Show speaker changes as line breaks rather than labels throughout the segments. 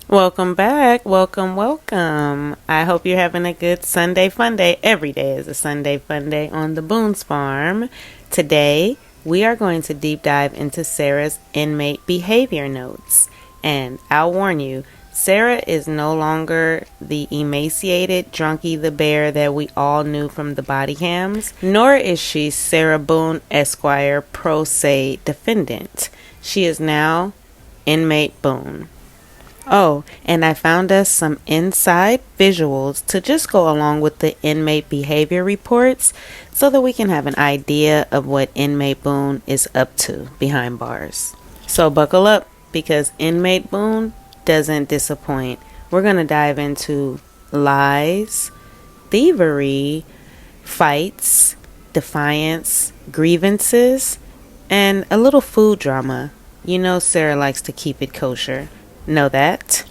Welcome back. Welcome. I hope you're having a good Sunday fun day. Every day is a Sunday fun day on the Boone'S farm. Today, we are going to deep dive into Sarah's inmate behavior notes. And I'll warn you, Sarah is no longer the emaciated drunkie the bear that we all knew from the body cams, nor is she Sarah Boone, Esquire, pro se defendant. She is now Inmate Boone. Oh, and I found us some inside visuals to just go along with the inmate behavior reports so that we can have an idea of what Inmate Boone is up to behind bars. So buckle up because Inmate Boone doesn't disappoint. We're going to dive into lies, thievery, fights, defiance, grievances, and a little food drama. You know Sarah likes to keep it kosher. Know that?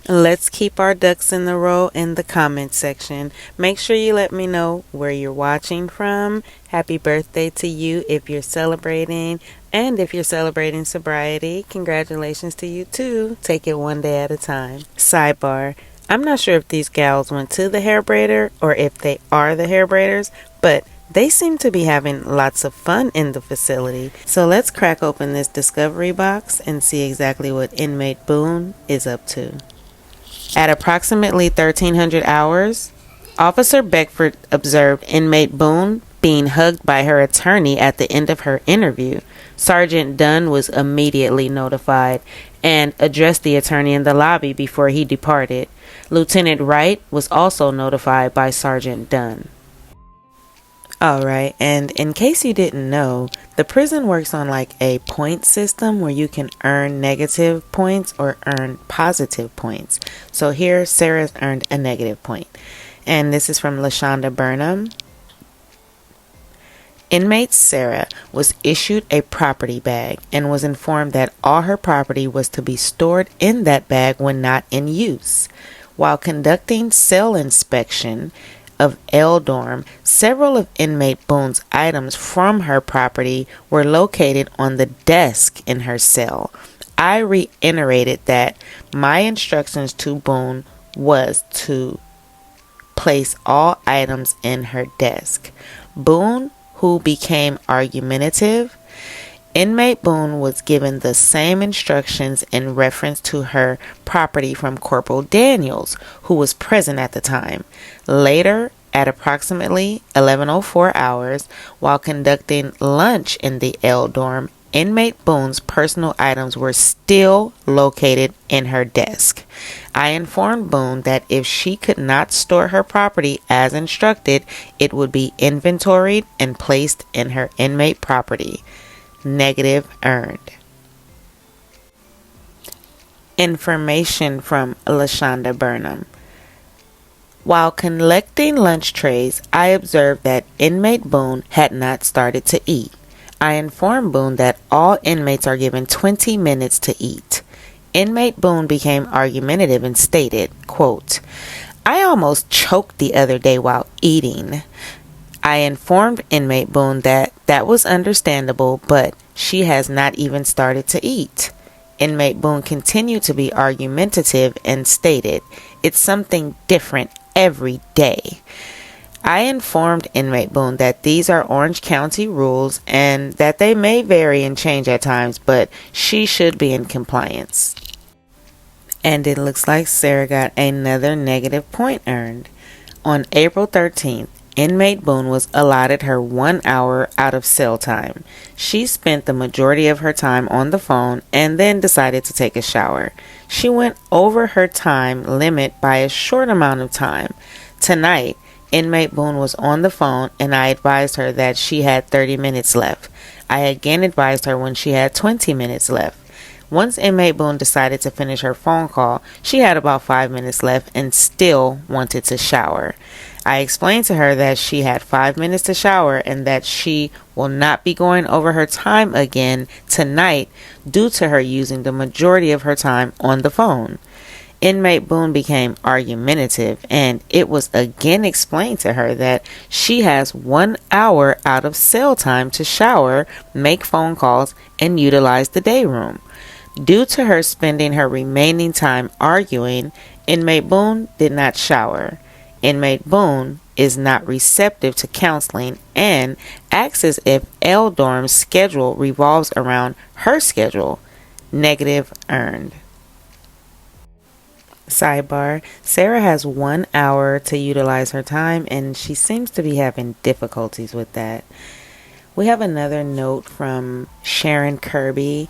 Let's keep our ducks in the row in the comment section. Make sure you let me know where you're watching from. Happy birthday to you if you're celebrating. And if you're celebrating sobriety, congratulations to you too. Take it one day at a time. Sidebar. I'm not sure if these gals went to the hair braider or if they are the hair braiders, but they seem to be having lots of fun in the facility. So let's crack open this discovery box and see exactly what Inmate Boone is up to. At approximately 1300 hours, Officer Beckford observed Inmate Boone being hugged by her attorney at the end of her interview. Sergeant Dunn was immediately notified and addressed the attorney in the lobby before he departed. Lieutenant Wright was also notified by Sergeant Dunn. Alright, and in case you didn't know, the prison works on like a point system where you can earn negative points or earn positive points. So here, Sarah's earned a negative point. And this is from LaShonda Burnham. Inmate Sarah was issued a property bag and was informed that all her property was to be stored in that bag when not in use. While conducting cell inspection of L dorm, several of Inmate Boone's items from her property were located on the desk in her cell. I reiterated that my instructions to Boone was to place all items in her desk. Boone, who became argumentative, Inmate Boone was given the same instructions in reference to her property from Corporal Daniels, who was present at the time. Later, at approximately 11:04 hours, while conducting lunch in the L dorm, Inmate Boone's personal items were still located in her desk. I informed Boone that if she could not store her property as instructed, it would be inventoried and placed in her inmate property. Negative earned. Information from LaShonda Burnham. While collecting lunch trays, I observed that Inmate Boone had not started to eat. I informed Boone that all inmates are given 20 minutes to eat. Inmate Boone became argumentative and stated, quote, "I almost choked the other day while eating." I informed Inmate Boone that that was understandable, but she has not even started to eat. Inmate Boone continued to be argumentative and stated, "It's something different every day." I informed Inmate Boone that these are Orange County rules and that they may vary and change at times, but she should be in compliance. And it looks like Sarah got another negative point earned. On April 13th, Inmate Boone was allotted her 1 hour out of cell time. She spent the majority of her time on the phone and then decided to take a shower. She went over her time limit by a short amount of time. Tonight, Inmate Boone was on the phone and I advised her that she had 30 minutes left. I again advised her when she had 20 minutes left. Once Inmate Boone decided to finish her phone call, she had about 5 minutes left and still wanted to shower. I explained to her that she had 5 minutes to shower and that she will not be going over her time again tonight due to her using the majority of her time on the phone. Inmate Boone became argumentative, and it was again explained to her that she has 1 hour out of cell time to shower, make phone calls, and utilize the day room. Due to her spending her remaining time arguing, Inmate Boone did not shower. Inmate Boone is not receptive to counseling and acts as if L Dorm's schedule revolves around her schedule. Negative earned. Sidebar: Sarah has 1 hour to utilize her time, and she seems to be having difficulties with that. We have another note from Sharon Kirby,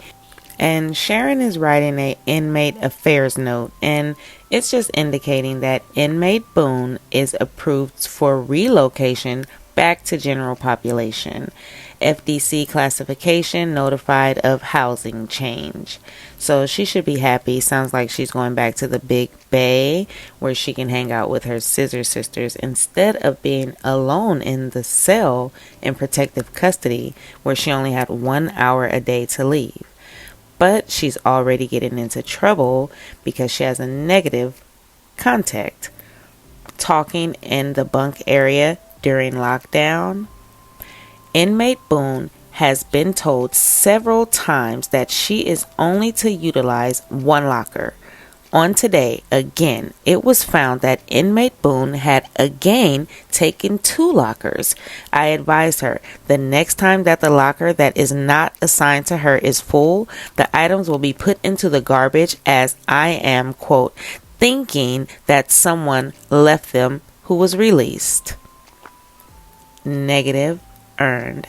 and Sharon is writing a inmate affairs note, and it's just indicating that Inmate Boone is approved for relocation back to general population. FDC classification notified of housing change. So she should be happy. Sounds like she's going back to the Big Bay where she can hang out with her scissor sisters instead of being alone in the cell in protective custody where she only had 1 hour a day to leave. But she's already getting into trouble because she has a negative contact. Talking in the bunk area during lockdown. Inmate Boone has been told several times that she is only to utilize one locker. On today, again, it was found that Inmate Boone had again taken 2 lockers. I advised her the next time that the locker that is not assigned to her is full, the items will be put into the garbage as I am, quote, thinking that someone left them who was released. Negative earned.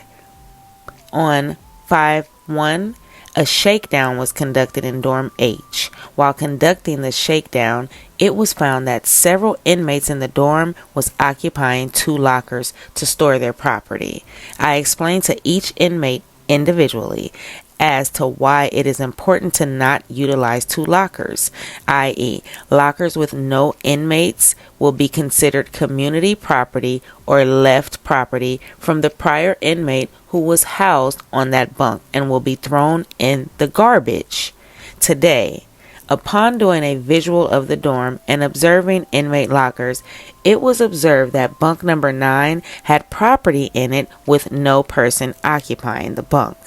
On 5/1, a shakedown was conducted in Dorm H. While conducting the shakedown, it was found that several inmates in the dorm was occupying 2 lockers to store their property. I explained to each inmate individually as to why it is important to not utilize 2 lockers, i.e., lockers with no inmates will be considered community property or left property from the prior inmate who was housed on that bunk and will be thrown in the garbage. Today, upon doing a visual of the dorm and observing inmate lockers, it was observed that bunk number 9 had property in it with no person occupying the bunk.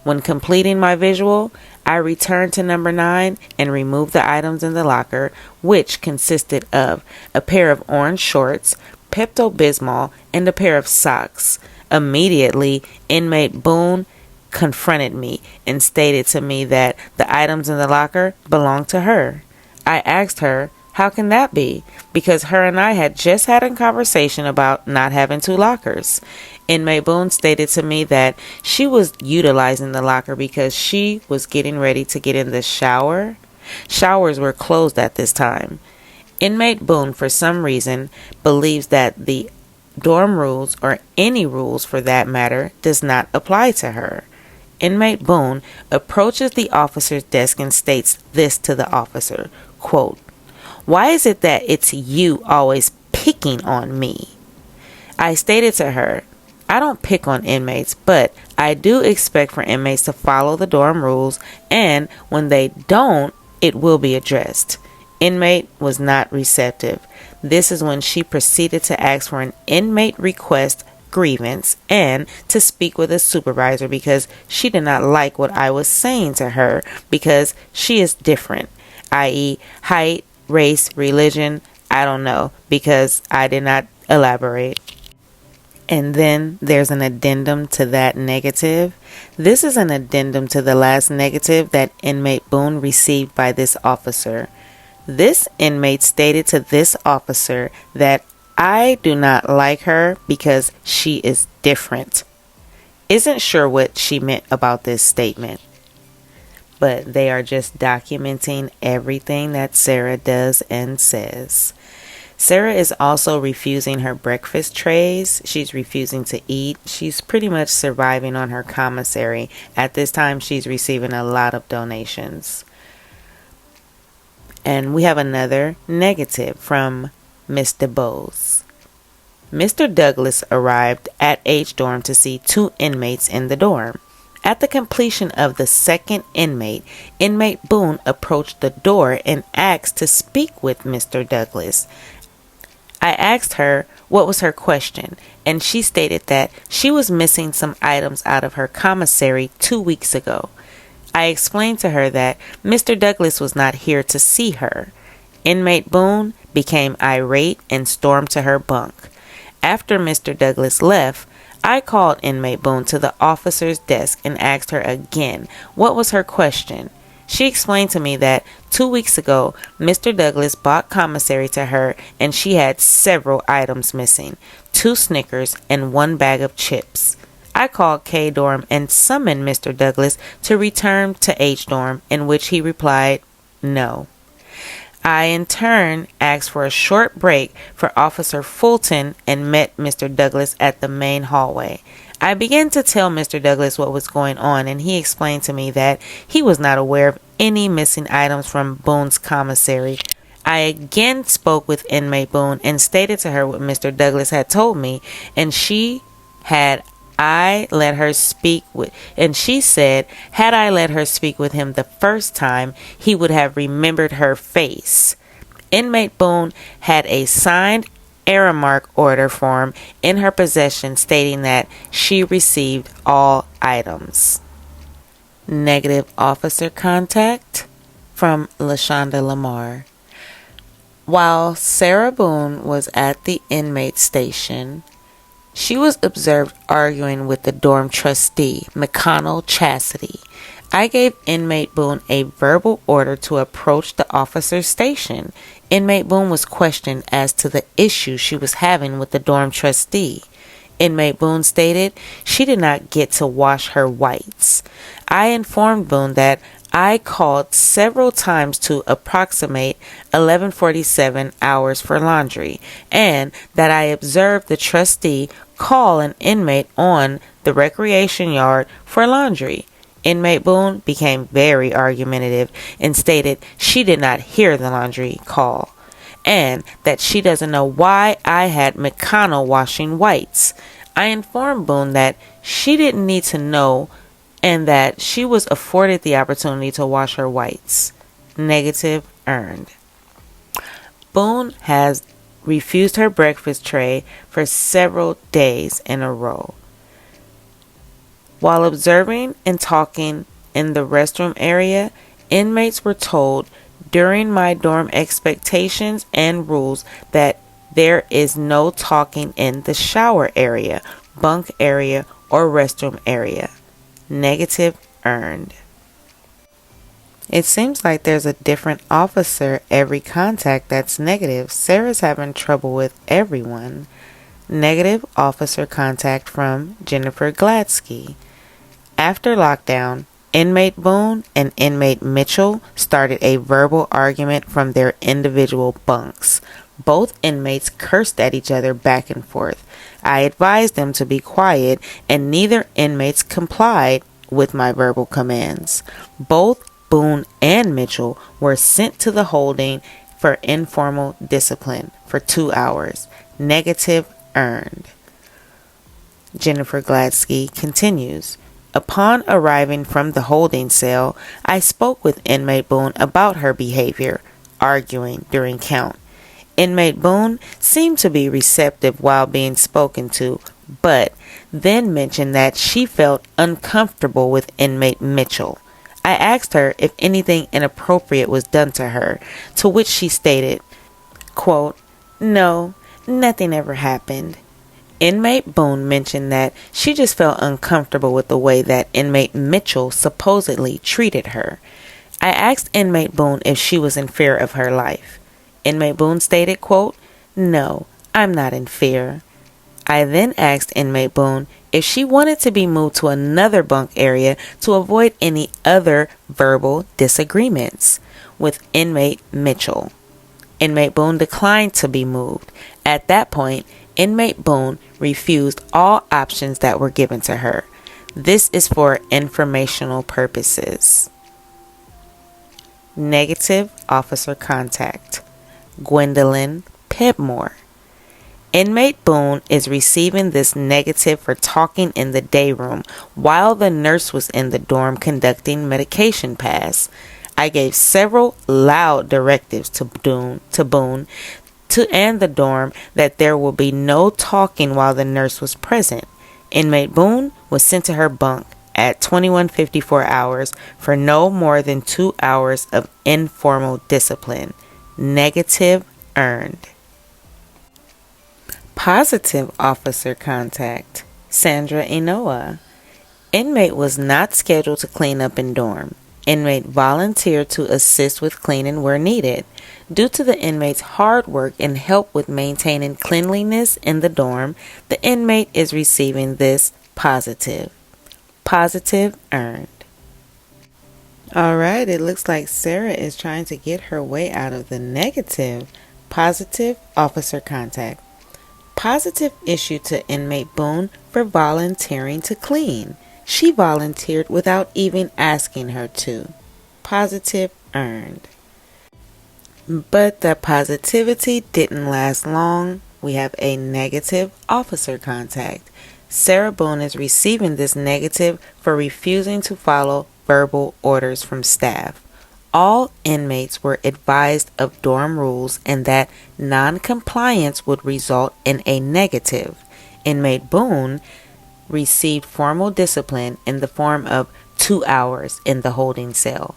When completing my visual, I returned to number 9 and removed the items in the locker, which consisted of a pair of orange shorts, Pepto-Bismol, and a pair of socks. Immediately, Inmate Boone confronted me and stated to me that the items in the locker belonged to her. I asked her, how can that be? Because her and I had just had a conversation about not having 2 lockers. Inmate Boone stated to me that she was utilizing the locker because she was getting ready to get in the shower. Showers were closed at this time. Inmate Boone, for some reason, believes that the dorm rules, or any rules for that matter, does not apply to her. Inmate Boone approaches the officer's desk and states this to the officer, quote, why is it that it's you always picking on me? I stated to her, I don't pick on inmates, but I do expect for inmates to follow the dorm rules, and when they don't, it will be addressed. Inmate was not receptive. This is when she proceeded to ask for an inmate request grievance and to speak with a supervisor because she did not like what I was saying to her because she is different, i.e. height, race, religion, I don't know, because I did not elaborate. And then there's an addendum to that negative. This is an addendum to the last negative that Inmate Boone received by this officer. This inmate stated to this officer that I do not like her because she is different. Isn't sure what she meant about this statement, but they are just documenting everything that Sarah does and says. Sarah is also refusing her breakfast trays. She's refusing to eat. She's pretty much surviving on her commissary. At this time, she's receiving a lot of donations. And we have another negative from Mr. Bowes. Mr. Douglas arrived at H dorm to see 2 inmates in the dorm. At the completion of the second inmate, Inmate Boone approached the door and asked to speak with Mr. Douglas. I asked her what was her question, and she stated that she was missing some items out of her commissary 2 weeks ago. I explained to her that Mr. Douglas was not here to see her. Inmate Boone became irate and stormed to her bunk. After Mr. Douglas left, I called Inmate Boone to the officer's desk and asked her again what was her question. She explained to me that 2 weeks ago, Mr. Douglas bought commissary to her and she had several items missing, 2 Snickers and 1 bag of chips. I called K dorm and summoned Mr. Douglas to return to H dorm, in which he replied, no. I in turn asked for a short break for Officer Fulton and met Mr. Douglas at the main hallway. I began to tell Mr. Douglas what was going on, and he explained to me that he was not aware of any missing items from Boone's commissary. I again spoke with Inmate Boone and stated to her what Mr. Douglas had told me, and she said, had I let her speak with him the first time, he would have remembered her face. Inmate Boone had a signed Aramark order form in her possession stating that she received all items. Negative officer contact from LaShonda Lamar. While Sarah Boone was at the inmate station, she was observed arguing with the dorm trustee, McConnell Chastity. I gave Inmate Boone a verbal order to approach the officer's station. Inmate Boone was questioned as to the issue she was having with the dorm trustee. Inmate Boone stated she did not get to wash her whites. I informed Boone that I called several times to approximate 11:47 hours for laundry, and that I observed the trustee call an inmate on the recreation yard for laundry. Inmate Boone became very argumentative and stated she did not hear the laundry call, and that she doesn't know why I had McConnell washing whites. I informed Boone that she didn't need to know and that she was afforded the opportunity to wash her whites. Negative earned. Boone has refused her breakfast tray for several days in a row. While observing and talking in the restroom area, inmates were told during my dorm expectations and rules that there is no talking in the shower area, bunk area, or restroom area. Negative earned. It seems like there's a different officer every contact that's negative. Sarah's having trouble with everyone. Negative officer contact from Jennifer Gladsky. After lockdown, Inmate Boone and Inmate Mitchell started a verbal argument from their individual bunks. Both inmates cursed at each other back and forth. I advised them to be quiet, and neither inmates complied with my verbal commands. Both Boone and Mitchell were sent to the holding for informal discipline for 2 hours. Negative earned. Jennifer Gladsky continues. Upon arriving from the holding cell, I spoke with Inmate Boone about her behavior, arguing during count. Inmate Boone seemed to be receptive while being spoken to, but then mentioned that she felt uncomfortable with Inmate Mitchell. I asked her if anything inappropriate was done to her, to which she stated, quote, "No, nothing ever happened." Inmate Boone mentioned that she just felt uncomfortable with the way that Inmate Mitchell supposedly treated her. I asked Inmate Boone if she was in fear of her life. Inmate Boone stated, quote, "No, I'm not in fear." I then asked Inmate Boone if she wanted to be moved to another bunk area to avoid any other verbal disagreements with Inmate Mitchell. Inmate Boone declined to be moved. At that point, Inmate Boone refused all options that were given to her. This is for informational purposes. Negative officer contact. Gwendolyn Pebmore. Inmate Boone is receiving this negative for talking in the day room while the nurse was in the dorm conducting medication pass. I gave several loud directives to Boone and the dorm that there will be no talking while the nurse was present. Inmate Boone was sent to her bunk at 2154 hours for no more than 2 hours of informal discipline. Negative earned. Positive officer contact. Sandra Enoa. Inmate was not scheduled to clean up in dorm. Inmate volunteered to assist with cleaning where needed. Due to the inmate's hard work and help with maintaining cleanliness in the dorm, the inmate is receiving this positive. Positive earned. Alright, it looks like Sarah is trying to get her way out of the negative. Positive officer contact. Positive issued to inmate Boone for volunteering to clean. She volunteered without even asking her to. Positive earned. But the positivity didn't last long. We have a negative officer contact. Sarah Boone is receiving this negative for refusing to follow verbal orders from staff. All inmates were advised of dorm rules and that non-compliance would result in a negative. Inmate Boone received formal discipline in the form of 2 hours in the holding cell.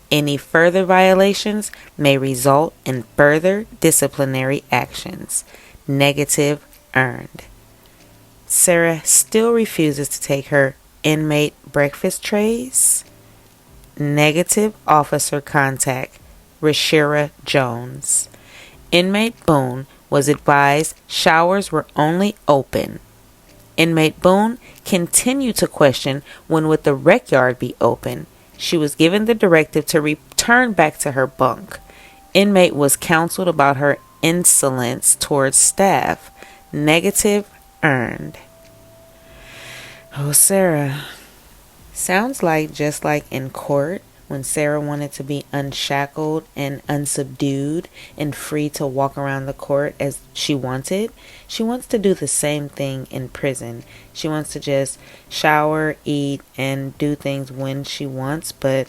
Any further violations may result in further disciplinary actions. Negative earned. Sarah still refuses to take her inmate breakfast trays. Negative officer contact. Rashira Jones. Inmate Boone was advised showers were only open. Inmate Boone continued to question when would the rec yard be open. She was given the directive to return back to her bunk. Inmate was counseled about her insolence towards staff. Negative earned. Oh, Sarah. Sounds like just like in court when Sarah wanted to be unshackled and unsubdued and free to walk around the court as she wanted. She wants to do the same thing in prison. She wants to just shower, eat, and do things when she wants, but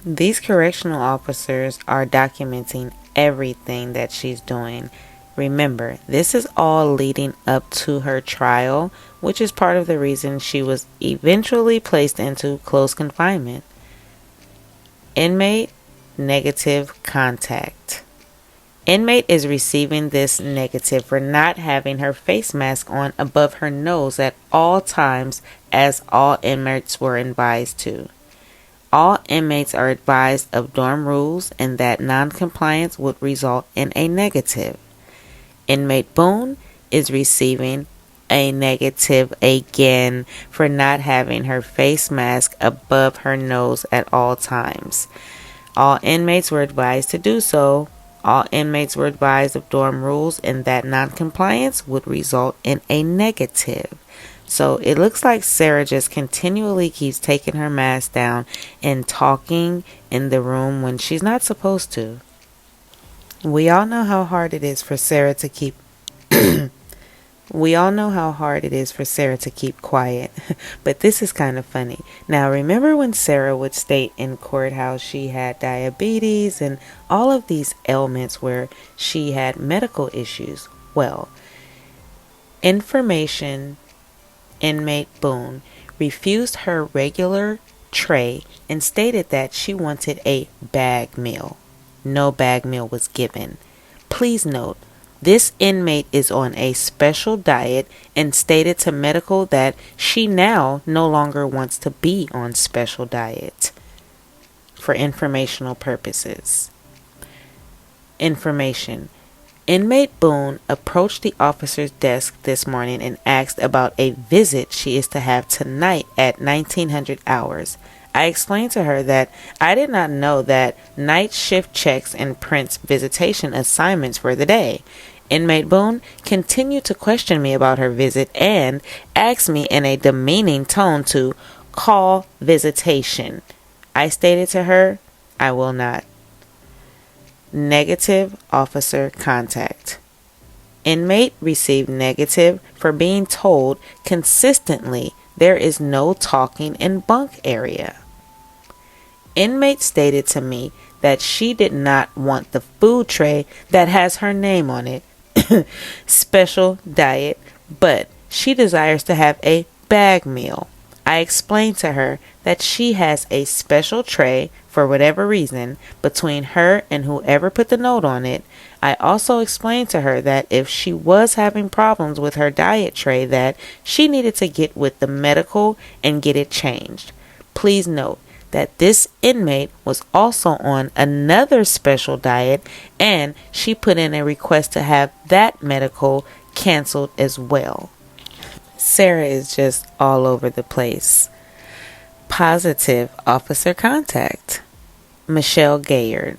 these correctional officers are documenting everything that she's doing. Remember, this is all leading up to her trial, which is part of the reason she was eventually placed into close confinement. Inmate negative contact. Inmate is receiving this negative for not having her face mask on above her nose at all times, as all inmates were advised to. All inmates are advised of dorm rules and that non-compliance would result in a negative. Inmate Boone is receiving a negative again for not having her face mask above her nose at all times. All inmates were advised to do so. All inmates were advised of dorm rules and that non-compliance would result in a negative. So it looks like Sarah just continually keeps taking her mask down and talking in the room when she's not supposed to. We all know how hard it is for Sarah to keep quiet, but this is kind of funny. Now, remember when Sarah would state in court how she had diabetes and all of these ailments where she had medical issues? Well, inmate Boone refused her regular tray and stated that she wanted a bag meal. No bag meal was given. Please note, this inmate is on a special diet and stated to medical that she now no longer wants to be on special diet for informational purposes. Information. Inmate Boone approached the officer's desk this morning and asked about a visit she is to have tonight at 1900 hours. I explained to her that I did not know that night shift checks and prints visitation assignments for the day. Inmate Boone continued to question me about her visit and asked me in a demeaning tone to call visitation. I stated to her, I will not. Negative officer contact. Inmate received negative for being told consistently there is no talking in bunk area. Inmate stated to me that she did not want the food tray that has her name on it, special diet, but she desires to have a bag meal. I explained to her that she has a special tray, for whatever reason, between her and whoever put the note on it. I also explained to her that if she was having problems with her diet tray, that she needed to get with the medical and get it changed. Please note that this inmate was also on another special diet, and she put in a request to have that medical canceled as well. Sarah is just all over the place. Positive officer contact. Michelle Gayard.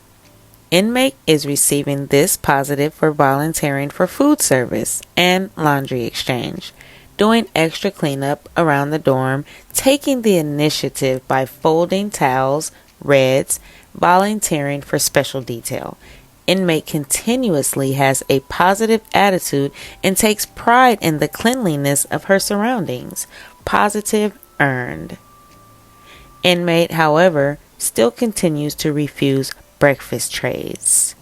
Inmate is receiving this positive for volunteering for food service and laundry exchange, doing extra cleanup around the dorm, taking the initiative by folding towels, reds, volunteering for special detail. Inmate continuously has a positive attitude and takes pride in the cleanliness of her surroundings. Positive earned. Inmate, however, still continues to refuse breakfast trays.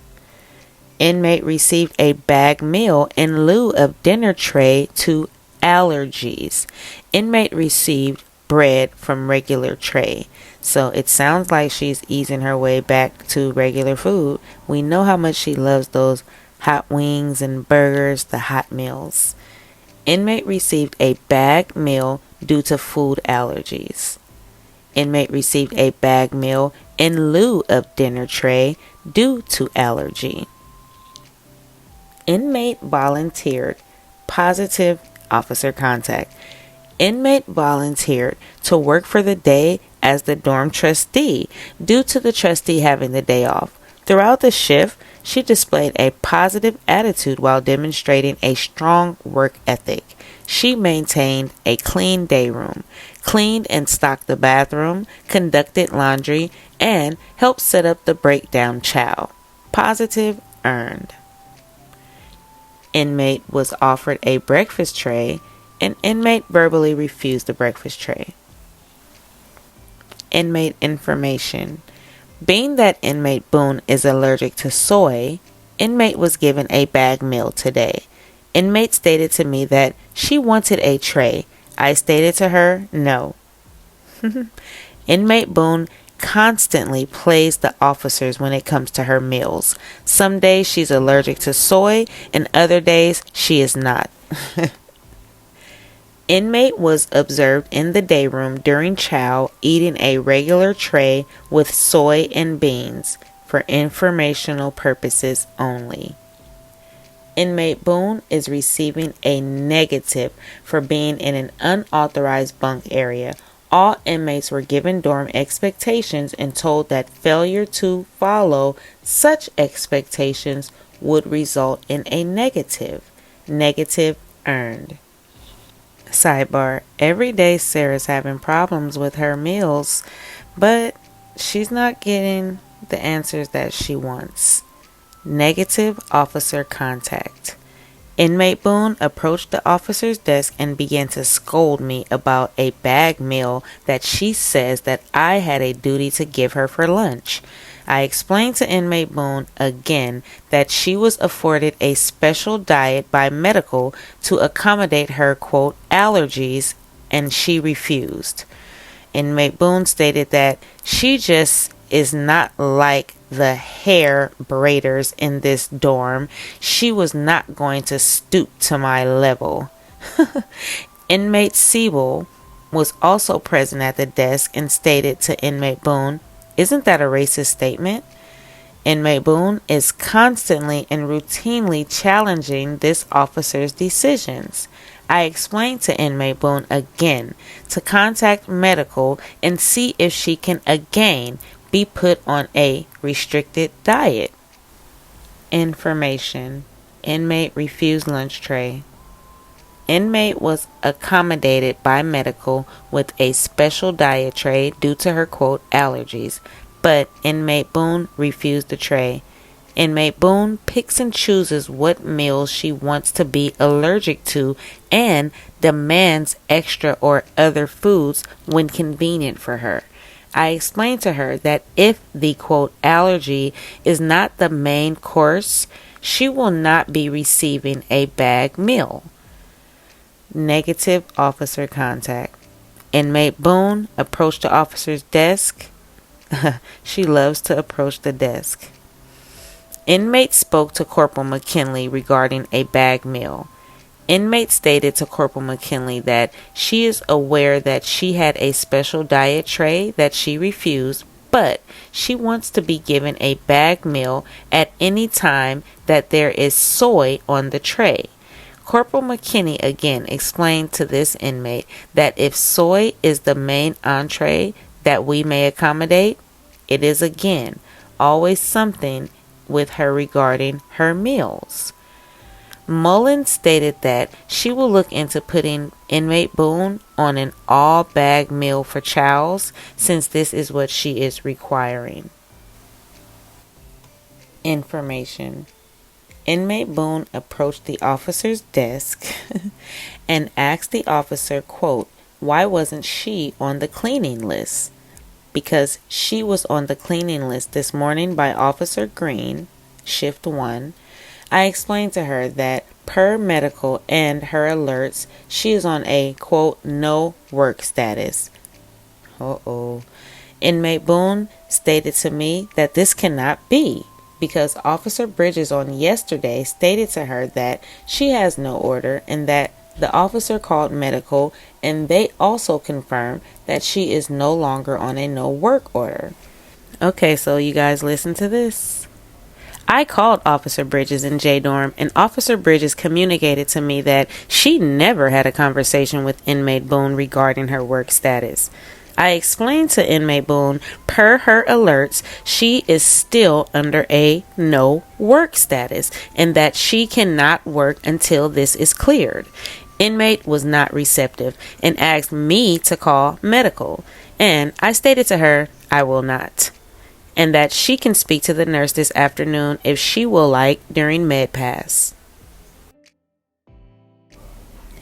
Inmate received a bag meal in lieu of dinner tray to allergies. Inmate received bread from regular tray. So it sounds like she's easing her way back to regular food. We know how much she loves those hot wings and burgers, the hot meals. Inmate received a bag meal due to food allergies. Inmate received a bag meal in lieu of dinner tray due to allergy. Inmate volunteered. Positive officer contact. Inmate volunteered to work for the day as the dorm trustee due to the trustee having the day off. Throughout the shift, she displayed a positive attitude while demonstrating a strong work ethic. She maintained a clean day room, cleaned and stocked the bathroom, conducted laundry, and helped set up the breakdown chow. Positive earned. Inmate was offered a breakfast tray, and inmate verbally refused the breakfast tray. Inmate information. Being that inmate Boone is allergic to soy, inmate was given a bag meal today. Inmate stated to me that she wanted a tray. I stated to her, no. Inmate Boone constantly plays the officers when it comes to her meals. Some days she's allergic to soy, and other days she is not. Inmate was observed in the day room during chow eating a regular tray with soy and beans for informational purposes only. Inmate Boone is receiving a negative for being in an unauthorized bunk area. All inmates were given dorm expectations and told that failure to follow such expectations would result in a negative. Negative earned. Sidebar, every day Sarah's having problems with her meals, but she's not getting the answers that she wants. Negative officer contact. Inmate Boone approached the officer's desk and began to scold me about a bag meal that she says that I had a duty to give her for lunch. I explained to Inmate Boone again that she was afforded a special diet by medical to accommodate her, quote, allergies, and she refused. Inmate Boone stated that she just is not like the hair braiders in this dorm. She was not going to stoop to my level. Inmate Siebel was also present at the desk and stated to Inmate Boone, "Isn't that a racist statement?" Inmate Boone is constantly and routinely challenging this officer's decisions. I explained to Inmate Boone again to contact medical and see if she can again be put on a restricted diet. Information. Inmate refused lunch tray. Inmate was accommodated by medical with a special diet tray due to her, quote, allergies, but Inmate Boone refused the tray. Inmate Boone picks and chooses what meals she wants to be allergic to and demands extra or other foods when convenient for her. I explained to her that if the, quote, allergy is not the main course, she will not be receiving a bag meal. Negative officer contact. Inmate Boone approached the officer's desk. She loves to approach the desk. Inmate spoke to Corporal McKinley regarding a bag meal. Inmate stated to Corporal McKinley that she is aware that she had a special diet tray that she refused, but she wants to be given a bag meal at any time that there is soy on the tray. Corporal McKinney again explained to this inmate that if soy is the main entree that we may accommodate, it is again always something with her regarding her meals. Mullen stated that she will look into putting Inmate Boone on an all-bag meal for Charles, since this is what she is requiring. Information. Inmate Boone approached the officer's desk and asked the officer, quote, why wasn't she on the cleaning list? Because she was on the cleaning list this morning by Officer Green, Shift 1. I explained to her that per medical and her alerts, she is on a, quote, no work status. Inmate Boone stated to me that this cannot be, because Officer Bridges on yesterday stated to her that she has no order and that the officer called medical and they also confirmed that she is no longer on a no work order. Okay, so you guys listen to this. I called Officer Bridges in J-Dorm, and Officer Bridges communicated to me that she never had a conversation with Inmate Boone regarding her work status. I explained to Inmate Boone, per her alerts, she is still under a no work status and that she cannot work until this is cleared. Inmate was not receptive and asked me to call medical, and I stated to her I will not, and that she can speak to the nurse this afternoon if she will like during med pass.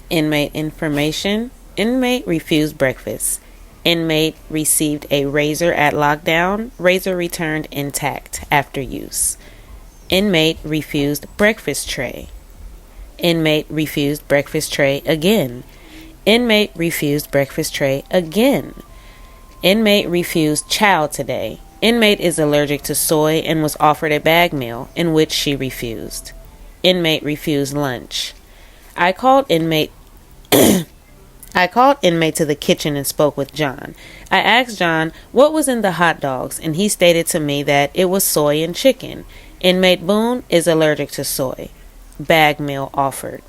Inmate information. Inmate refused breakfast. Inmate received a razor at lockdown. Razor returned intact after use. Inmate refused breakfast tray. Inmate refused breakfast tray again. Inmate refused breakfast tray again. Inmate refused chow today. Inmate is allergic to soy and was offered a bag meal, in which she refused. Inmate refused lunch. I called Inmate to the kitchen and spoke with John. I asked John what was in the hot dogs, and he stated to me that it was soy and chicken. Inmate Boone is allergic to soy. Bag meal offered.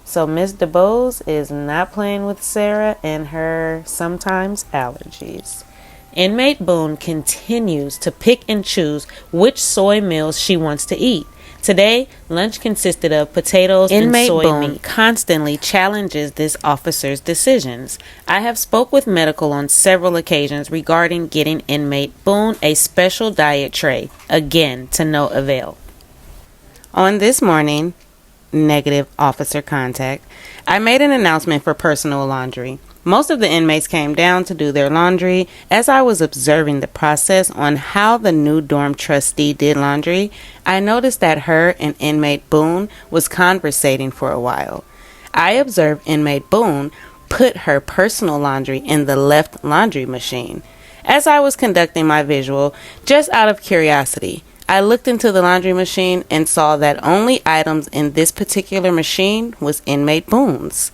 So Miss DeBose is not playing with Sarah and her sometimes allergies. Inmate Boone continues to pick and choose which soy meals she wants to eat. Today, lunch consisted of potatoes and soy meat. Inmate Boone constantly challenges this officer's decisions. I have spoke with medical on several occasions regarding getting Inmate Boone a special diet tray, again to no avail. On this morning, negative officer contact, I made an announcement for personal laundry. Most of the inmates came down to do their laundry. As I was observing the process on how the new dorm trustee did laundry, I noticed that her and Inmate Boone was conversating for a while. I observed Inmate Boone put her personal laundry in the left laundry machine. As I was conducting my visual, just out of curiosity, I looked into the laundry machine and saw that only items in this particular machine was Inmate Boone's.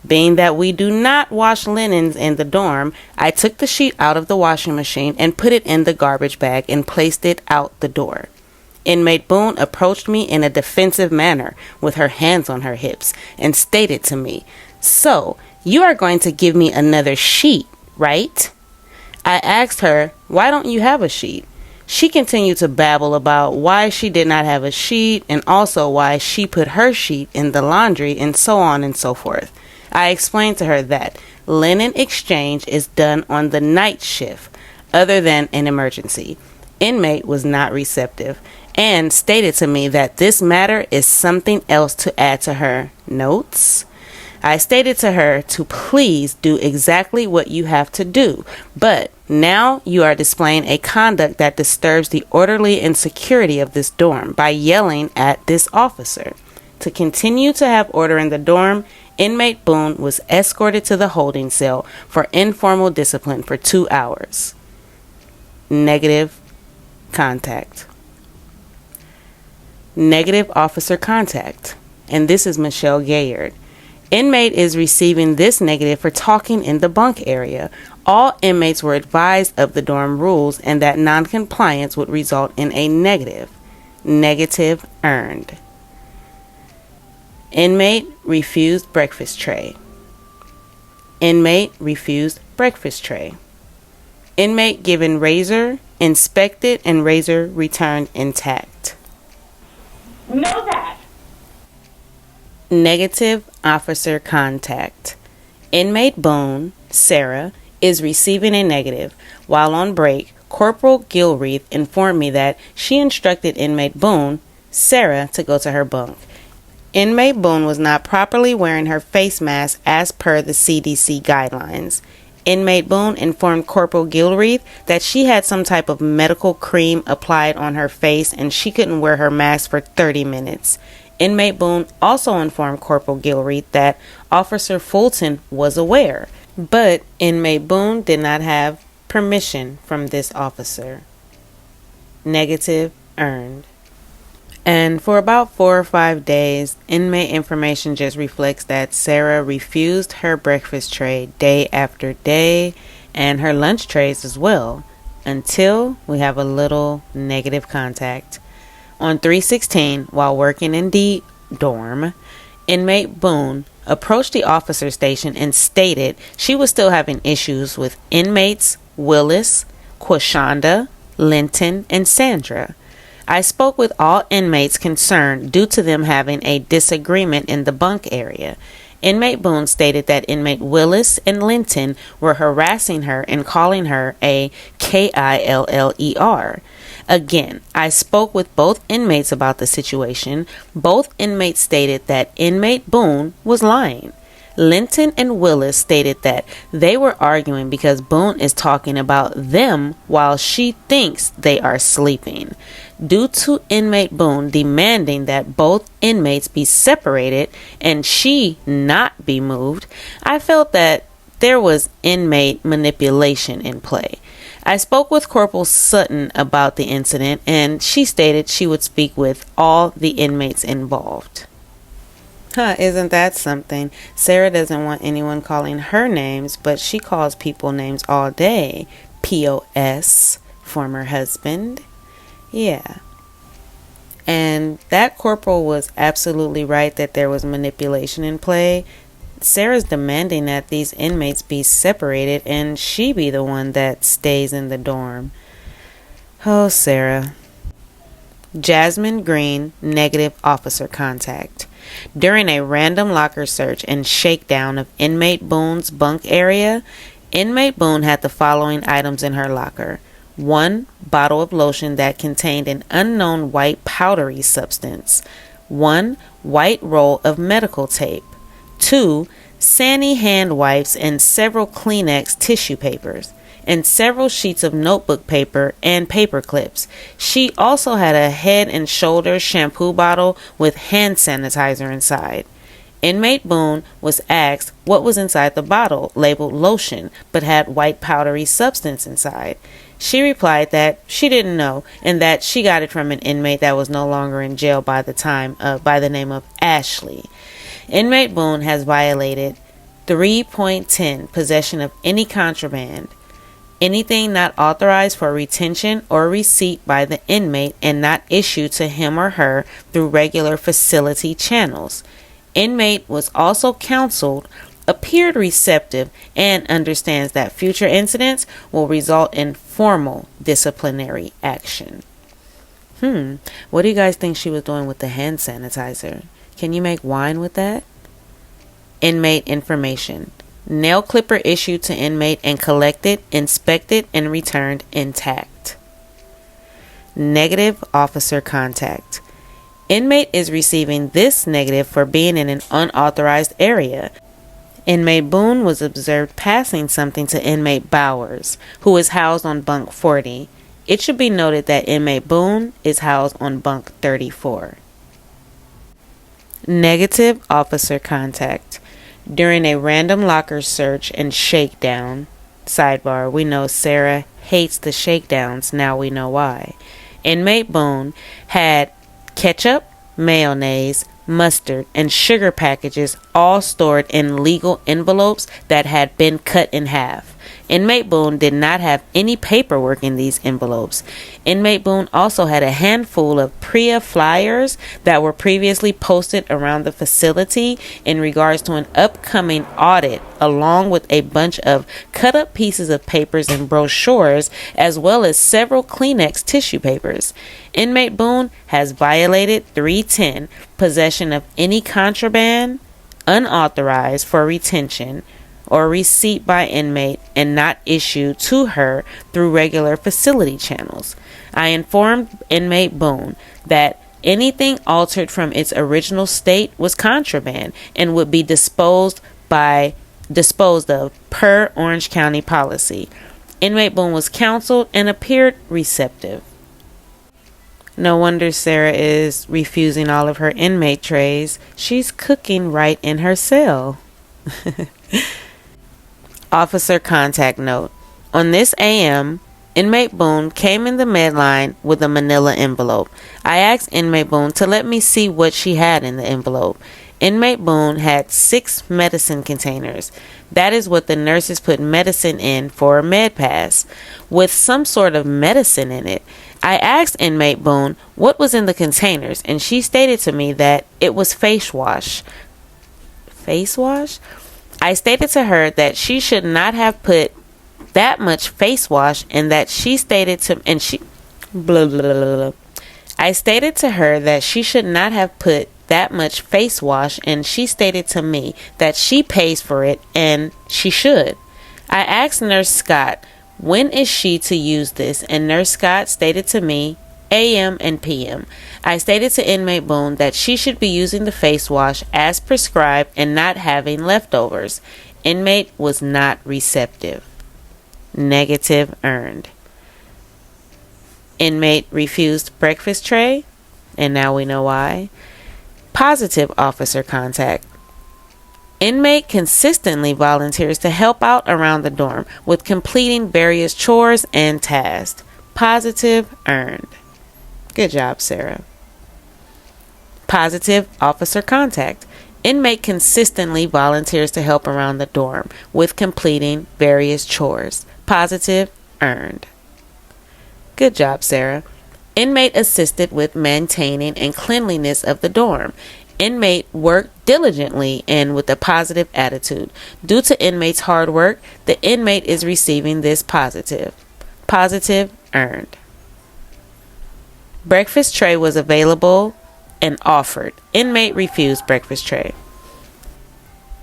Being that we do not wash linens in the dorm, I took the sheet out of the washing machine and put it in the garbage bag and placed it out the door. Inmate Boone approached me in a defensive manner with her hands on her hips and stated to me, "So, you are going to give me another sheet, right?" I asked her, "Why don't you have a sheet?" She continued to babble about why she did not have a sheet and also why she put her sheet in the laundry and so on and so forth. I explained to her that linen exchange is done on the night shift, other than an emergency. Inmate was not receptive and stated to me that this matter is something else to add to her notes. I stated to her to please do exactly what you have to do, but now you are displaying a conduct that disturbs the orderly and security of this dorm by yelling at this officer. To continue to have order in the dorm, Inmate Boone was escorted to the holding cell for informal discipline for 2 hours. Negative contact. Negative officer contact. And this is Michelle Gayard. Inmate is receiving this negative for talking in the bunk area. All inmates were advised of the dorm rules and that non-compliance would result in a negative. Negative earned. Inmate refused breakfast tray. Inmate refused breakfast tray. Inmate given razor, inspected, and razor returned intact.
Know that.
Negative officer contact. Inmate Boone, Sarah, is receiving a negative. While on break, Corporal Gilreath informed me that she instructed Inmate Boone, Sarah, to go to her bunk. Inmate Boone was not properly wearing her face mask as per the CDC guidelines. Inmate Boone informed Corporal Gilreath that she had some type of medical cream applied on her face and she couldn't wear her mask for 30 minutes. Inmate Boone also informed Corporal Gilreath that Officer Fulton was aware, but Inmate Boone did not have permission from this officer. Negative earned. And for about 4 or 5 days, inmate information just reflects that Sarah refused her breakfast tray day after day and her lunch trays as well, until we have a little negative contact. On 3/16, while working in the dorm, Inmate Boone approached the officer station and stated she was still having issues with inmates Willis, Quashonda, Linton, and Sandra. I spoke with all inmates concerned due to them having a disagreement in the bunk area. Inmate Boone stated that inmate Willis and Linton were harassing her and calling her a killer. Again, I spoke with both inmates about the situation. Both inmates stated that Inmate Boone was lying. Linton and Willis stated that they were arguing because Boone is talking about them while she thinks they are sleeping. Due to Inmate Boone demanding that both inmates be separated and she not be moved, I felt that there was inmate manipulation in play. I spoke with Corporal Sutton about the incident and she stated she would speak with all the inmates involved. Isn't that something? Sarah doesn't want anyone calling her names, but she calls people names all day. POS, former husband. Yeah. And that corporal was absolutely right that there was manipulation in play. Sarah's demanding that these inmates be separated and she be the one that stays in the dorm. Oh, Sarah. Jasmine Green, negative officer contact. During a random locker search and shakedown of Inmate Boone's bunk area, Inmate Boone had the following items in her locker. 1 bottle of lotion that contained an unknown white powdery substance. 1 white roll of medical tape. 2 Sani hand wipes and several Kleenex tissue papers. And several sheets of notebook paper and paper clips. She also had a Head and Shoulders shampoo bottle with hand sanitizer inside. Inmate Boone was asked what was inside the bottle, labeled lotion, but had white powdery substance inside. She replied that she didn't know and that she got it from an inmate that was no longer in jail by the name of Ashley. Inmate Boone has violated 3.10 possession of any contraband. Anything not authorized for retention or receipt by the inmate and not issued to him or her through regular facility channels. Inmate was also counseled, appeared receptive, and understands that future incidents will result in formal disciplinary action. What do you guys think she was doing with the hand sanitizer? Can you make wine with that? Inmate information. Nail clipper issued to inmate and collected, inspected, and returned intact. Negative officer contact. Inmate is receiving this negative for being in an unauthorized area. Inmate Boone was observed passing something to inmate Bowers, who is housed on bunk 40. It should be noted that inmate Boone is housed on bunk 34. Negative officer contact. during a random locker search and shakedown. Sidebar, we know Sarah hates the shakedowns, now we know why. Inmate Boone had ketchup, mayonnaise, mustard, and sugar packages all stored in legal envelopes that had been cut in half. Inmate Boone did not have any paperwork in these envelopes. Inmate Boone also had a handful of PREA flyers that were previously posted around the facility in regards to an upcoming audit, along with a bunch of cut up pieces of papers and brochures, as well as several Kleenex tissue papers. Inmate Boone has violated 310, possession of any contraband, unauthorized for retention, or receipt by inmate and not issued to her through regular facility channels. I informed Inmate Boone that anything altered from its original state was contraband and would be disposed of per Orange County policy. Inmate Boone was counseled and appeared receptive. No wonder Sarah is refusing all of her inmate trays. She's cooking right in her cell. Officer contact note. On this AM, Inmate Boone came in the Medline with a manila envelope. I asked Inmate Boone to let me see what she had in the envelope. Inmate Boone had 6 medicine containers. That is what the nurses put medicine in for a med pass, with some sort of medicine in it. I asked Inmate Boone what was in the containers, and she stated to me that it was face wash. Face wash? I stated to her that she should not have put that much face wash, and that she stated to and she blah, blah, blah, blah. I stated to her that she should not have put that much face wash, and she stated to me that she pays for it and she should. I asked Nurse Scott when is she to use this, and Nurse Scott stated to me AM and PM. I stated to Inmate Boone that she should be using the face wash as prescribed and not having leftovers. Inmate was not receptive. Negative earned. Inmate refused breakfast tray, and now we know why. Positive officer contact. Inmate consistently volunteers to help out around the dorm with completing various chores and tasks. Positive earned. Good job, Sarah. Positive officer contact. Inmate consistently volunteers to help around the dorm with completing various chores. Positive earned. Good job, Sarah. Inmate assisted with maintaining and cleanliness of the dorm. Inmate worked diligently and with a positive attitude. Due to inmate's hard work, the inmate is receiving this positive. Positive earned. Breakfast tray was available and offered. Inmate refused breakfast tray.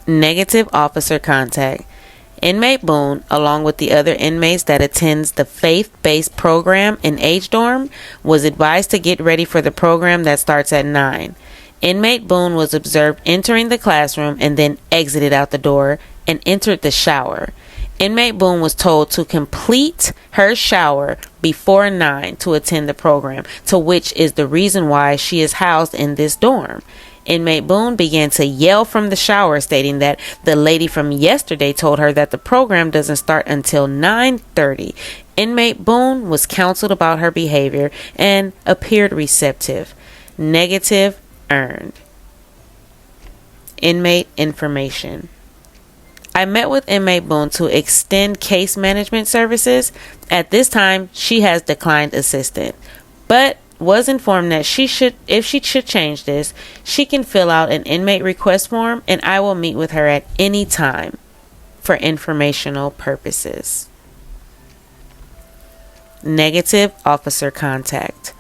Negative officer contact. Inmate Boone, along with the other inmates that attends the faith-based program in H dorm, was advised to get ready for the program that starts at 9. Inmate Boone was observed entering the classroom and then exited out the door and entered the shower. Inmate Boone was told to complete her shower before 9 to attend the program, to which is the reason why she is housed in this dorm. Inmate Boone began to yell from the shower, stating that the lady from yesterday told her that the program doesn't start until 9:30. Inmate Boone was counseled about her behavior and appeared receptive. Negative earned. Inmate information. I met with Inmate Boone to extend case management services. At this time, she has declined assistance, but was informed that if she should change this, she can fill out an inmate request form, and I will meet with her at any time for informational purposes. Negative officer contact.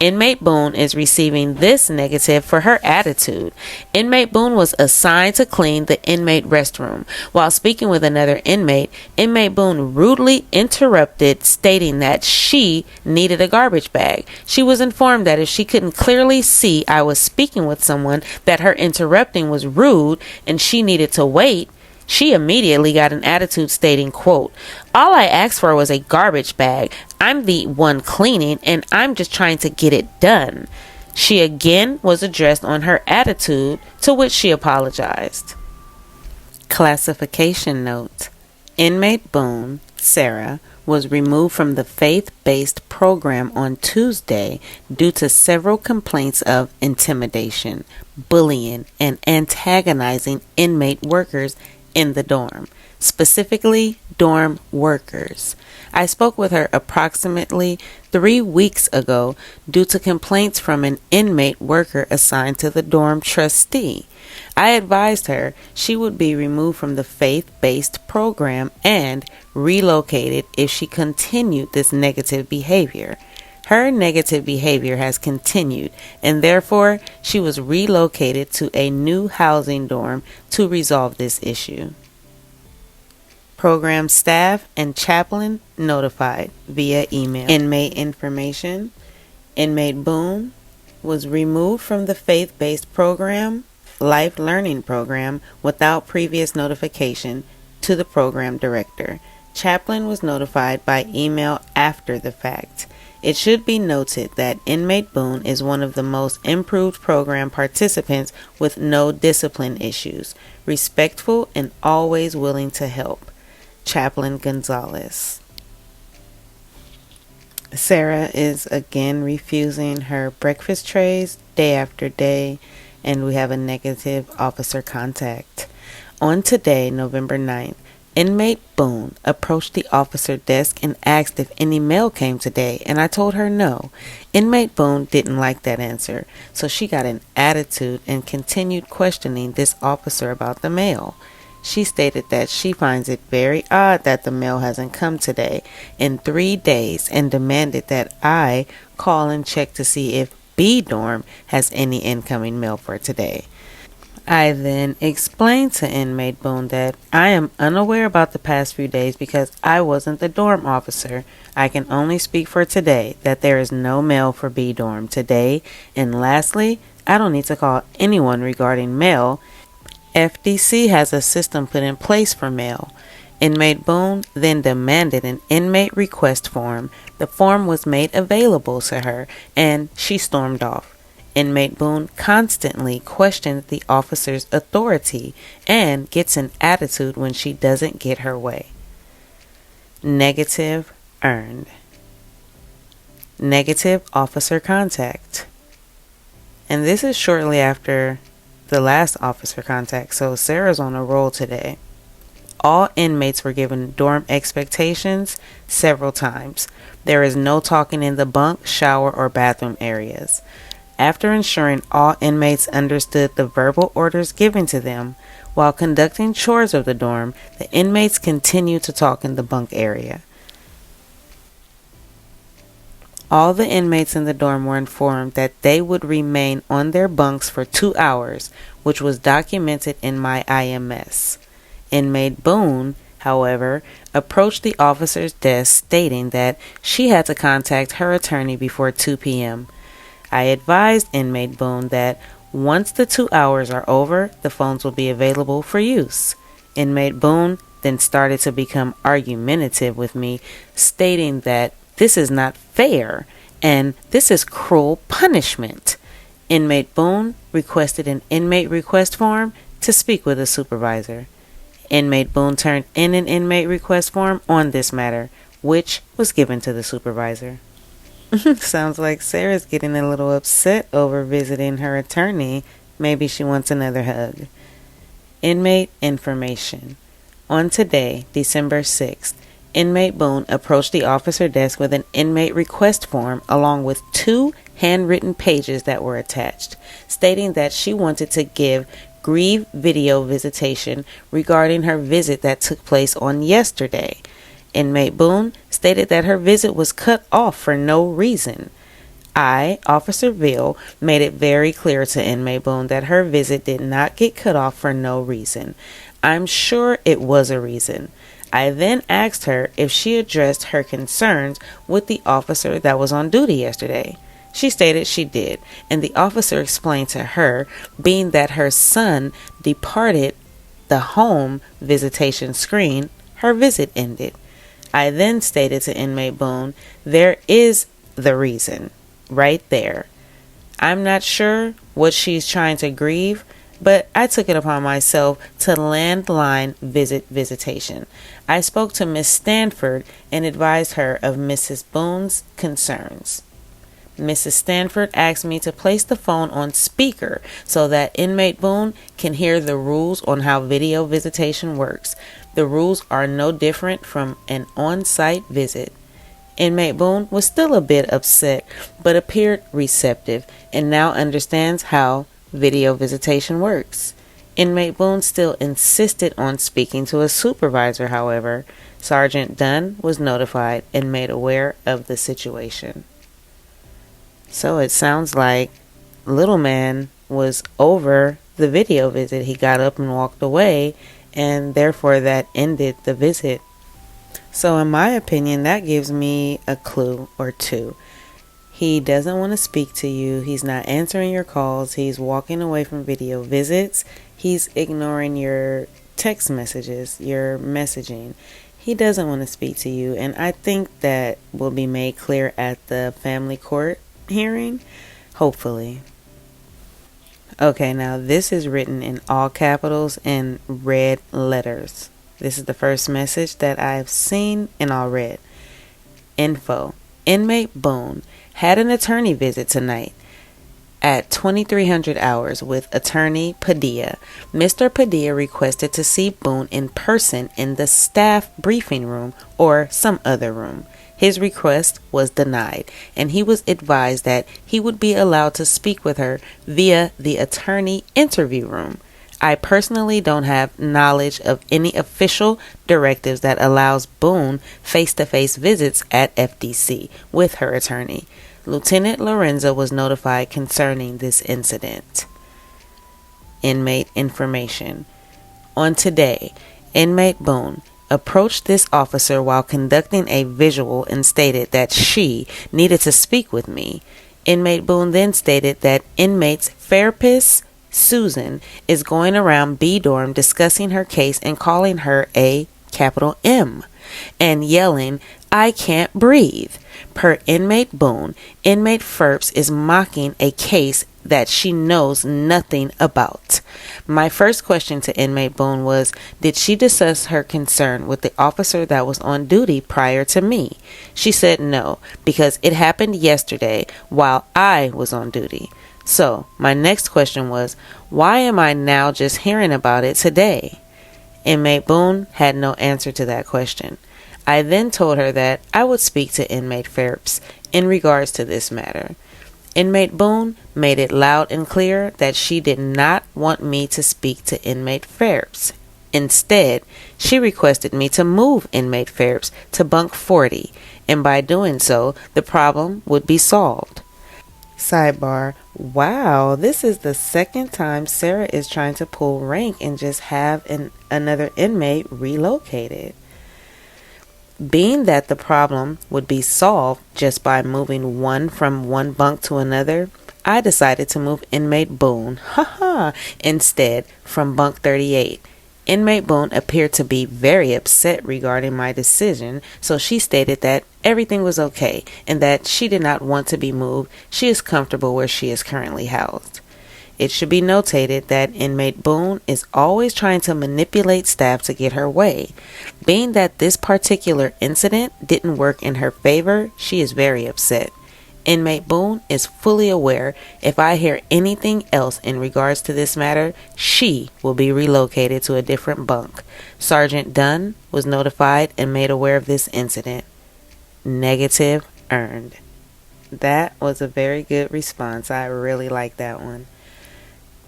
Inmate Boone is receiving this negative for her attitude. Inmate Boone was assigned to clean the inmate restroom. While speaking with another inmate, Inmate Boone rudely interrupted, stating that she needed a garbage bag. She was informed that if she couldn't clearly see I was speaking with someone, that her interrupting was rude and she needed to wait. She immediately got an attitude, stating, quote, "All I asked for was a garbage bag. I'm the one cleaning and I'm just trying to get it done." She again was addressed on her attitude, to which she apologized. Classification note. Inmate Boone, Sarah, was removed from the faith-based program on Tuesday due to several complaints of intimidation, bullying, and antagonizing inmate workers in the dorm, specifically dorm workers. I spoke with her approximately 3 weeks ago due to complaints from an inmate worker assigned to the dorm trustee. I advised her she would be removed from the faith-based program and relocated if she continued this negative behavior. Her negative behavior has continued, and therefore she was relocated to a new housing dorm to resolve this issue. Program staff and chaplain notified via email. Inmate information. Inmate Boone was removed from the faith-based program, life learning program, without previous notification to the program director. Chaplain was notified by email after the fact. It should be noted that Inmate Boone is one of the most improved program participants with no discipline issues, respectful and always willing to help. Chaplain Gonzalez. Sarah is again refusing her breakfast trays day after day, and we have a negative officer contact. On today, November 9th, Inmate Boone approached the officer desk and asked if any mail came today, and I told her no. Inmate Boone didn't like that answer, so she got an attitude and continued questioning this officer about the mail. She stated that she finds it very odd that the mail hasn't come today in 3 days and demanded that I call and check to see if B dorm has any incoming mail for today. I then explained to Inmate Boone that I am unaware about the past few days because I wasn't the dorm officer. I can only speak for today that there is no mail for B dorm today. And lastly, I don't need to call anyone regarding mail. FDC has a system put in place for mail. Inmate Boone then demanded an inmate request form. The form was made available to her, and she stormed off. Inmate Boone constantly questions the officer's authority and gets an attitude when she doesn't get her way. Negative earned. Negative officer contact. And this is shortly after the last officer contact, so Sarah's on a roll today. All inmates were given dorm expectations several times. There is no talking in the bunk, shower, or bathroom areas. After ensuring all inmates understood the verbal orders given to them, while conducting chores of the dorm, the inmates continued to talk in the bunk area. All the inmates in the dorm were informed that they would remain on their bunks for 2 hours, which was documented in my IMS. Inmate Boone, however, approached the officer's desk stating that she had to contact her attorney before 2 p.m. I advised Inmate Boone that once the 2 hours are over, the phones will be available for use. Inmate Boone then started to become argumentative with me, stating that this is not fair and this is cruel punishment. Inmate Boone requested an inmate request form to speak with a supervisor. Inmate Boone turned in an inmate request form on this matter, which was given to the supervisor. Sounds like Sarah's getting a little upset over visiting her attorney. Maybe she wants another hug. Inmate information. On today, December 6th, Inmate Boone approached the officer desk with an inmate request form along with 2 handwritten pages that were attached, stating that she wanted to give grieve video visitation regarding her visit that took place on yesterday. Inmate Boone stated that her visit was cut off for no reason. I, Officer Veal, made it very clear to Inmate Boone that her visit did not get cut off for no reason. I'm sure it was a reason. I then asked her if she addressed her concerns with the officer that was on duty yesterday. She stated she did, and the officer explained to her, being that her son departed the home visitation screen, her visit ended. I then stated to Inmate Boone, there is the reason, right there. I'm not sure what she's trying to grieve, but I took it upon myself to landline visitation. I spoke to Miss Stanford and advised her of Mrs. Boone's concerns. Mrs. Stanford asked me to place the phone on speaker so that Inmate Boone can hear the rules on how video visitation works. The rules are no different from an on-site visit. Inmate Boone was still a bit upset, but appeared receptive and now understands how video visitation works. Inmate Boone still insisted on speaking to a supervisor, however. Sergeant Dunn was notified and made aware of the situation. So it sounds like little man was over the video visit. He got up and walked away, and therefore that ended the visit. So in my opinion, that gives me a clue or two. He doesn't want to speak to you. He's not answering your calls. He's walking away from video visits. He's ignoring your text messages, your messaging. He doesn't want to speak to you, and I think that will be made clear at the family court hearing, hopefully. Okay, now this is written in all capitals and red letters. This is the first message that I've seen in all red. Info. Inmate Boone had an attorney visit tonight at 2300 hours with attorney Padilla. Mr. Padilla requested to see Boone in person in the staff briefing room or some other room. His request was denied, and he was advised that he would be allowed to speak with her via the attorney interview room. I personally don't have knowledge of any official directives that allows Boone face-to-face visits at FDC with her attorney. Lieutenant Lorenzo was notified concerning this incident. Inmate information. On today, Inmate Boone approached this officer while conducting a visual and stated that she needed to speak with me. Inmate Boone then stated that inmate's therapist, Susan, is going around B dorm discussing her case and calling her a capital M and yelling, "I can't breathe." Per Inmate Boone, Inmate Phelps is mocking a case that she knows nothing about. My first question to Inmate Boone was, did she discuss her concern with the officer that was on duty prior to me? She said no, because it happened yesterday while I was on duty. So, my next question was, why am I now just hearing about it today? Inmate Boone had no answer to that question. I then told her that I would speak to Inmate Phelps in regards to this matter. Inmate Boone made it loud and clear that she did not want me to speak to Inmate Phelps. Instead, she requested me to move Inmate Phelps to bunk 40, and by doing so, the problem would be solved. Sidebar. Wow, this is the second time Sarah is trying to pull rank and just have another inmate relocated. Being that the problem would be solved just by moving one from one bunk to another, I decided to move Inmate Boone, instead from bunk 38. Inmate Boone appeared to be very upset regarding my decision, so she stated that everything was okay and that she did not want to be moved. She is comfortable where she is currently housed. It should be notated that Inmate Boone is always trying to manipulate staff to get her way. Being that this particular incident didn't work in her favor, she is very upset. Inmate Boone is fully aware if I hear anything else in regards to this matter, she will be relocated to a different bunk. Sergeant Dunn was notified and made aware of this incident. Negative earned. That was a very good response. I really like that one.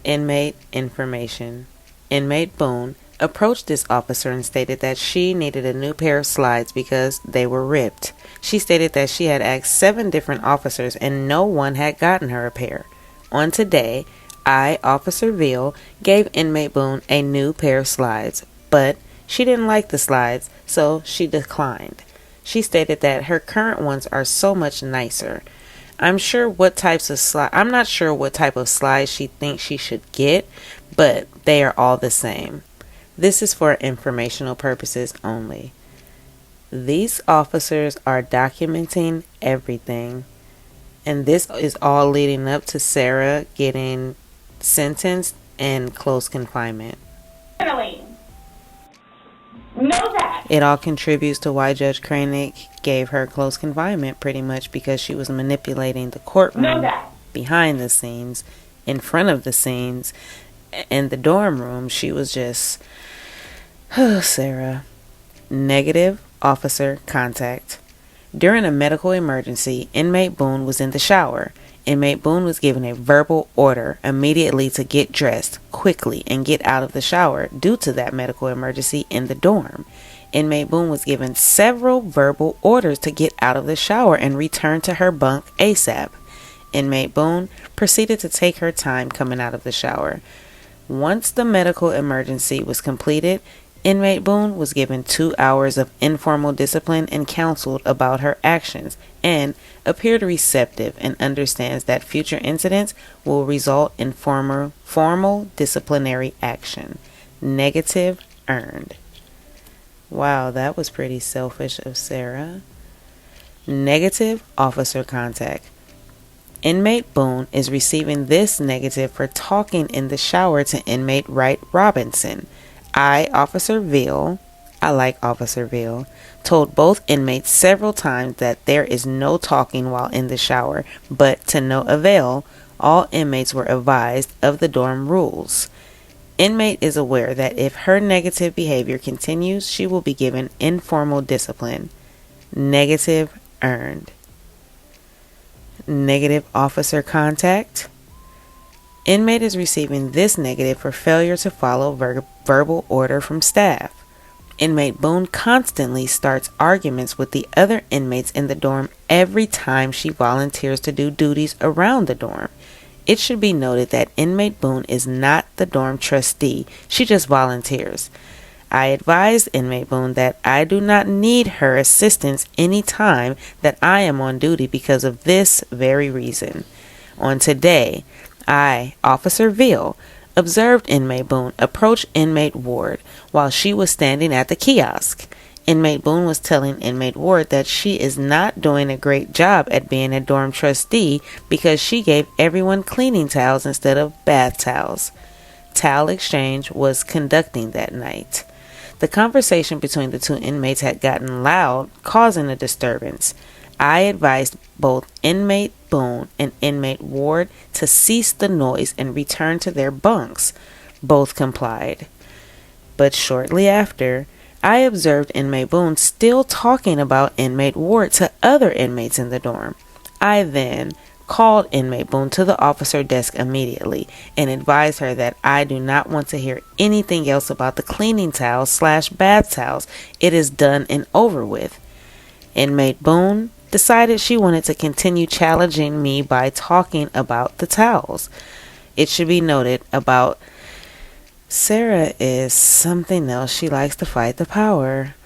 Inmate information. Inmate Boone approached this officer and stated that she needed a new pair of slides because they were ripped. She stated that she had asked 7 different officers and no one had gotten her a pair. On today, I, Officer Veal, gave Inmate Boone a new pair of slides, but she didn't like the slides, so she declined. She stated that her current ones are so much nicer. I'm not sure what type of slides she thinks she should get, but they are all the same. This is for informational purposes only. These officers are documenting everything, and this is all leading up to Sarah getting sentenced and close confinement.
Know that.
It all contributes to why Judge Cranick gave her close confinement, pretty much because she was manipulating the courtroom behind the scenes, in front of the scenes, in the dorm room. She was just, oh, Sarah. Negative officer contact. During a medical emergency, inmate Boone was in the shower. Inmate Boone was given a verbal order immediately to get dressed quickly and get out of the shower due to that medical emergency in the dorm. Inmate Boone was given several verbal orders to get out of the shower and return to her bunk ASAP. Inmate Boone proceeded to take her time coming out of the shower. Once the medical emergency was completed, Inmate Boone was given 2 hours of informal discipline and counseled about her actions, and appeared receptive and understands that future incidents will result in formal disciplinary action. Negative earned. Wow, that was pretty selfish of Sarah. Negative officer contact. Inmate Boone is receiving this negative for talking in the shower to inmate Wright Robinson. Officer Veal, I like Officer Veal, told both inmates several times that there is no talking while in the shower, but to no avail, all inmates were advised of the dorm rules. Inmate is aware that if her negative behavior continues, she will be given informal discipline. Negative earned. Negative officer contact. Inmate is receiving this negative for failure to follow verbal order from staff. Inmate Boone constantly starts arguments with the other inmates in the dorm every time she volunteers to do duties around the dorm. It should be noted that Inmate Boone is not the dorm trustee. She just volunteers. I advised Inmate Boone that I do not need her assistance any time that I am on duty because of this very reason. On today, Officer Veal, observed Inmate Boone approach Inmate Ward while she was standing at the kiosk. Inmate Boone was telling Inmate Ward that she is not doing a great job at being a dorm trustee because she gave everyone cleaning towels instead of bath towels. Towel exchange was conducting that night. The conversation between the two inmates had gotten loud, causing a disturbance. I advised both Inmate Boone and Inmate Ward to cease the noise and return to their bunks. Both complied. But shortly after, I observed Inmate Boone still talking about Inmate Ward to other inmates in the dorm. I then called Inmate Boone to the officer desk immediately and advised her that I do not want to hear anything else about the cleaning towels / bath towels. It is done and over with. Inmate Boone decided she wanted to continue challenging me by talking about the towels. It should be noted about Sarah is something else. She likes to fight the power.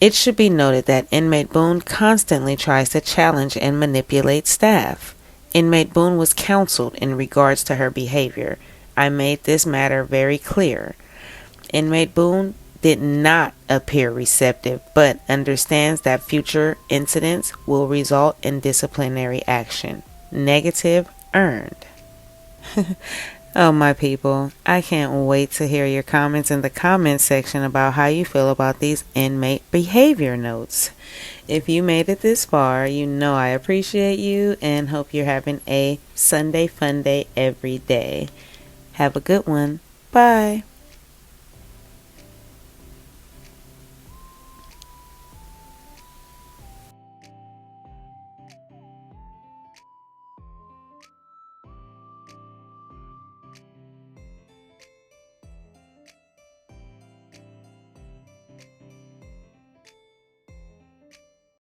It should be noted that Inmate Boone constantly tries to challenge and manipulate staff. Inmate Boone was counseled in regards to her behavior. I made this matter very clear. Inmate Boone did not appear receptive, but understands that future incidents will result in disciplinary action. Negative earned. Oh, my people, I can't wait to hear your comments in the comments section about how you feel about these inmate behavior notes. If you made it this far, you know I appreciate you and hope you're having a Sunday fun day every day. Have a good one. Bye.